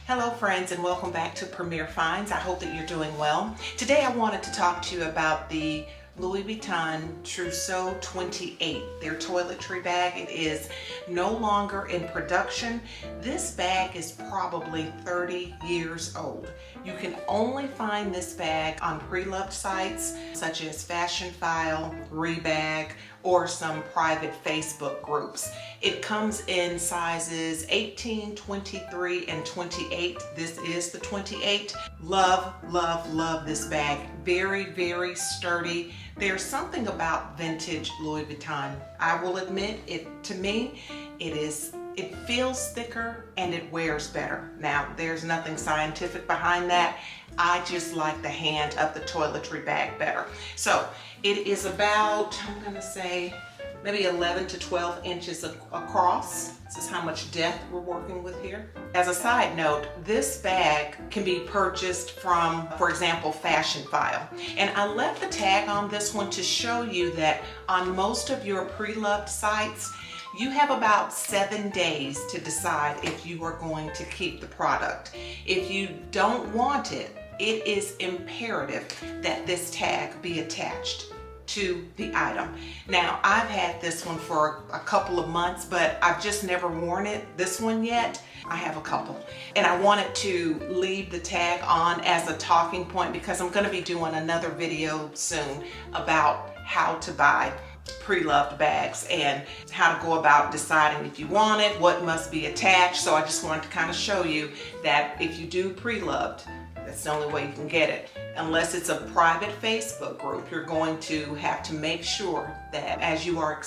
Hello friends, and welcome back to Premier Finds. I hope that you're doing well. Today I wanted to talk to you about the Louis Vuitton Trousse 28, their toiletry bag. It is no longer in production. This bag is probably 30 years old. You can only find this bag on pre-loved sites such as Fashion File, Rebag, or some private Facebook groups. It comes in sizes 18, 23, and 28. This is the 28. Love, love, love this bag. Very, very sturdy. There's something about vintage Louis Vuitton. I will admit, to me, it feels thicker and it wears better. Now, there's nothing scientific behind that. I just like the hand of the toiletry bag better. So it is about, I'm gonna say, maybe 11 to 12 inches across. This is how much depth we're working with here. As a side note, this bag can be purchased from, for example, Fashion File. And I left the tag on this one to show you that on most of your pre-loved sites, you have about 7 days to decide if you are going to keep the product. If you don't want it, it is imperative that this tag be attached to the item. Now, I've had this one for a couple of months, but I've just never worn this one yet. I have a couple. And I wanted to leave the tag on as a talking point because I'm gonna be doing another video soon about how to buy pre-loved bags and how to go about deciding if you want it, what must be attached. So I just wanted to kind of show you that if you do pre-loved, that's the only way you can get it. Unless it's a private Facebook group, you're going to have to make sure that as you are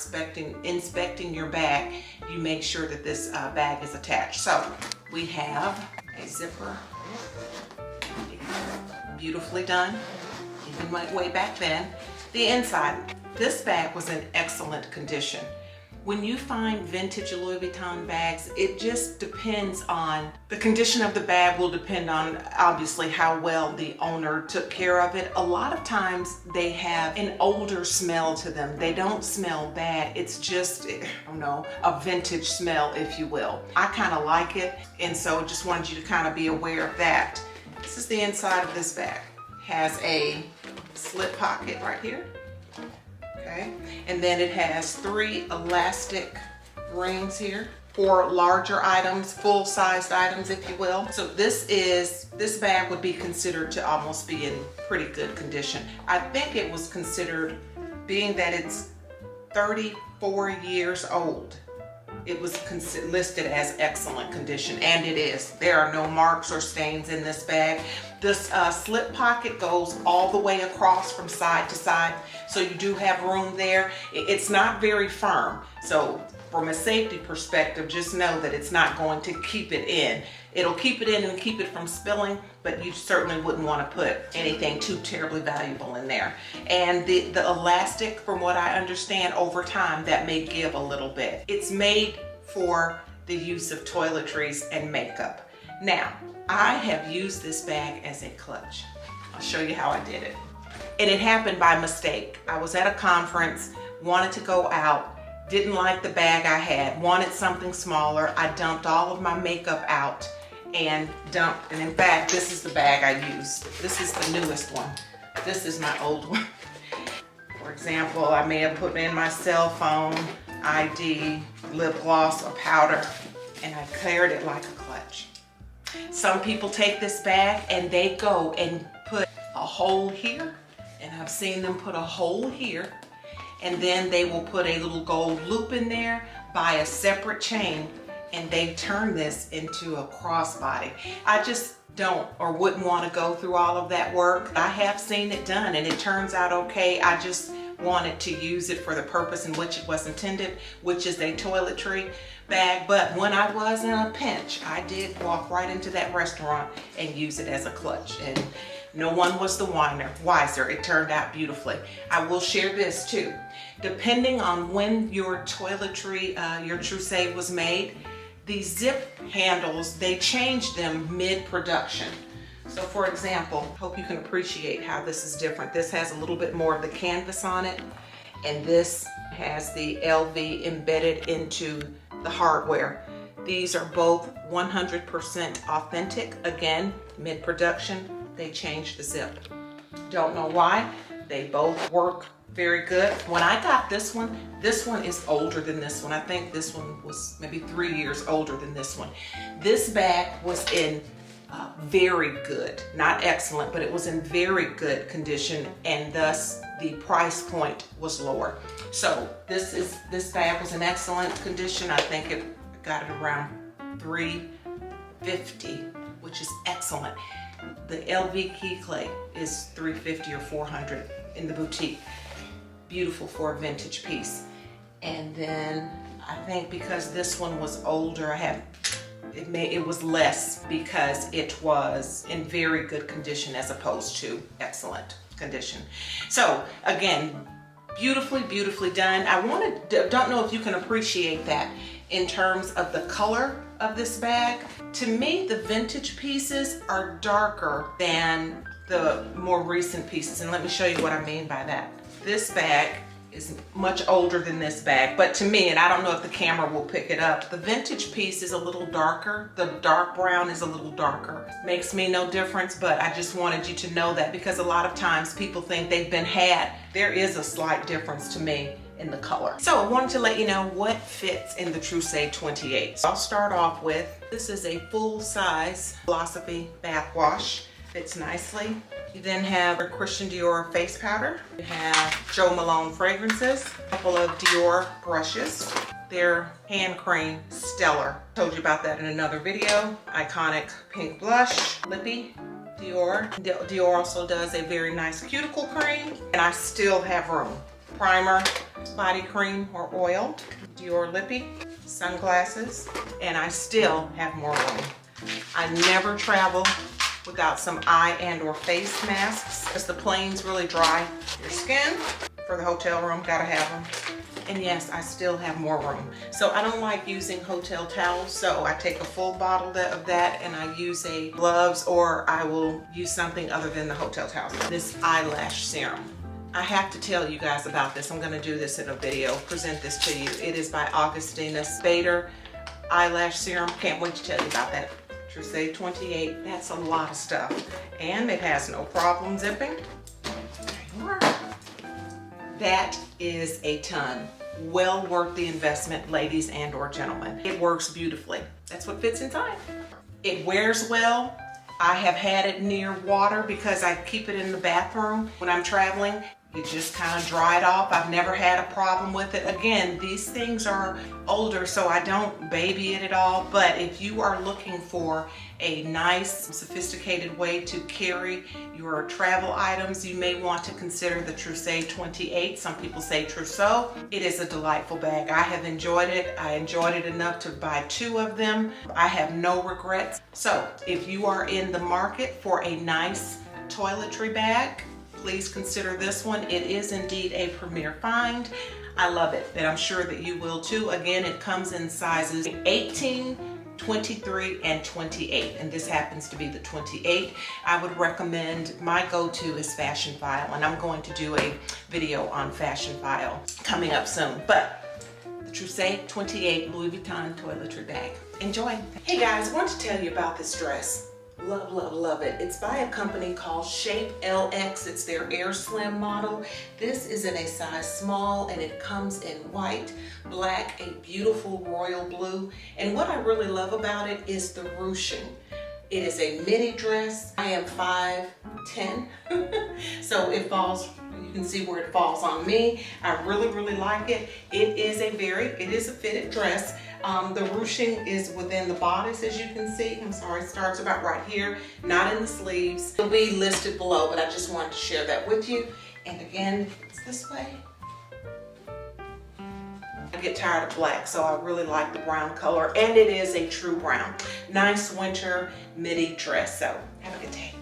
inspecting your bag, you make sure that this bag is attached. So we have a zipper, beautifully done, even way back then. The inside, this bag was in excellent condition. When you find vintage Louis Vuitton bags, it just depends on, the condition of the bag will depend on obviously how well the owner took care of it. A lot of times they have an older smell to them. They don't smell bad. It's just, I don't know, a vintage smell, if you will. I kind of like it, and so just wanted you to kind of be aware of that. This is the inside of this bag. Has a slip pocket right here. Okay. And then it has 3 elastic rings here for larger items, full-sized items, if you will. So this bag would be considered to almost be in pretty good condition. I think it was considered, being that it's 34 years old, it was listed as excellent condition, and it is. There are no marks or stains in this bag. This slip pocket goes all the way across from side to side, so you do have room there. It's not very firm, so from a safety perspective, just know that it's not going to keep it in. It'll keep it in and keep it from spilling, but you certainly wouldn't want to put anything too terribly valuable in there. And the elastic, from what I understand, over time, that may give a little bit. It's made for the use of toiletries and makeup. Now, I have used this bag as a clutch. I'll show you how I did it. And it happened by mistake. I was at a conference, wanted to go out, didn't like the bag I had, wanted something smaller. I dumped all of my makeup out and in fact, this is the bag I used. This is the newest one. This is my old one. For example, I may have put in my cell phone, ID, lip gloss, or powder, and I carried it like a clutch. Some people take this bag and they go and put a hole here, and I've seen them put a hole here, and then they will put a little gold loop in there, buy a separate chain, and they turn this into a crossbody. I just don't or wouldn't want to go through all of that work. I have seen it done and it turns out okay. I just wanted to use it for the purpose in which it was intended, which is a toiletry bag. But when I was in a pinch, I did walk right into that restaurant and use it as a clutch, and no one was the wiser. It turned out beautifully. I will share this too. Depending on when your toiletry, your trousseau was made, these zip handles, they changed them mid-production. So for example, hope you can appreciate how this is different. This has a little bit more of the canvas on it, and this has the LV embedded into the hardware. These are both 100% authentic. Again, mid-production, they changed the zip. Don't know why. They both work very good. When I got this one is older than this one. I think this one was maybe 3 years older than this one. This bag was in very good, not excellent, but it was in very good condition, and thus the price point was lower. So this bag was in excellent condition. I think it got it around $350, which is excellent. The LV key clay is $350 or $400 in the boutique. Beautiful for a vintage piece. And then I think because this one was older, it was less because it was in very good condition as opposed to excellent condition. So again, beautifully done. Don't know if you can appreciate that in terms of the color of this bag. To me, the vintage pieces are darker than the more recent pieces, and let me show you what I mean by that. This bag is much older than this bag, but to me, and I don't know if the camera will pick it up, the vintage piece is a little darker. The dark brown is a little darker. Makes me no difference, but I just wanted you to know that because a lot of times people think they've been had. There is a slight difference to me in the color. So I wanted to let you know what fits in the Trousse 28. I'll start off with, this is a full-size Philosophy bath wash. Fits nicely. You then have a Christian Dior face powder. You have Joe Malone fragrances, a couple of Dior brushes. Their hand cream, stellar. Told you about that in another video. Iconic pink blush, lippy, Dior. Dior also does a very nice cuticle cream, and I still have room. Primer, body cream or oil, Dior lippy, sunglasses, and I still have more room. I never travel without some eye and or face masks because the planes really dry your skin. For the hotel room, gotta have them. And yes, I still have more room. So I don't like using hotel towels, so I take a full bottle of that and I use a gloves, or I will use something other than the hotel towels. This eyelash serum. I have to tell you guys about this. I'm gonna do this in a video, present this to you. It is by Augustina Spader eyelash serum. Can't wait to tell you about that. Trousse 28, that's a lot of stuff. And it has no problem zipping. There you are. That is a ton. Well worth the investment, ladies and or gentlemen. It works beautifully. That's what fits inside. It wears well. I have had it near water because I keep it in the bathroom when I'm traveling. You just kind of dry it off. I've never had a problem with it. Again, these things are older, so I don't baby it at all. But if you are looking for a nice, sophisticated way to carry your travel items, you may want to consider the Trousse 28. Some people say trousseau. It is a delightful bag. I have enjoyed it. I enjoyed it enough to buy 2 of them. I have no regrets. So if you are in the market for a nice toiletry bag, please consider this one. It is indeed a premier find. I love it, and I'm sure that you will too. Again, it comes in sizes 18, 23, and 28, and this happens to be the 28. I would recommend, my go-to is Fashion File, and I'm going to do a video on Fashion File coming up soon. But the Trousse 28 Louis Vuitton toiletry bag. Enjoy. Hey guys, I want to tell you about this dress. Love it. It's by a company called Shape LX. It's their Air Slim model. This is in a size small, and it comes in white, black, a beautiful royal blue. And what I really love about it is the ruching. It is a midi dress. I am 5'10", so it falls, you can see where it falls on me. I really like it. It is a fitted dress. The ruching is within the bodice, as you can see. I'm sorry, it starts about right here, not in the sleeves. It'll be listed below, but I just wanted to share that with you. And again, it's this way. I get tired of black, so I really like the brown color, and it is a true brown. Nice winter midi dress, so have a good day.